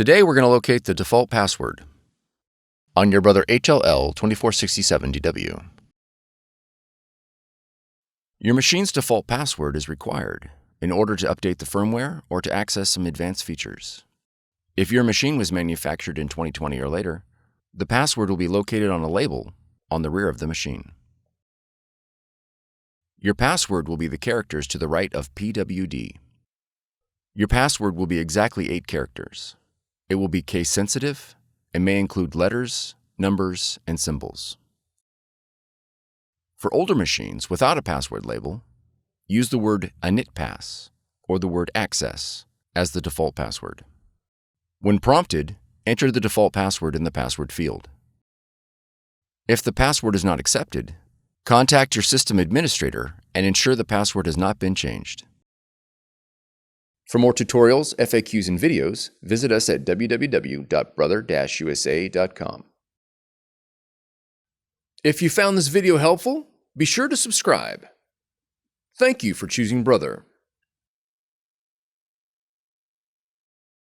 Today we're going to locate the default password on your Brother HL-L2467DW. Your machine's default password is required in order to update the firmware or to access some advanced features. If your machine was manufactured in 2020 or later, the password will be located on a label on the rear of the machine. Your password will be the characters to the right of PWD. Your password will be exactly 8 characters. It will be case-sensitive and may include letters, numbers, and symbols. For older machines without a password label, use the word initpass or the word access as the default password. When prompted, enter the default password in the password field. If the password is not accepted, contact your system administrator and ensure the password has not been changed. For more tutorials, FAQs, and videos, visit us at www.brother-usa.com. If you found this video helpful, be sure to subscribe. Thank you for choosing Brother.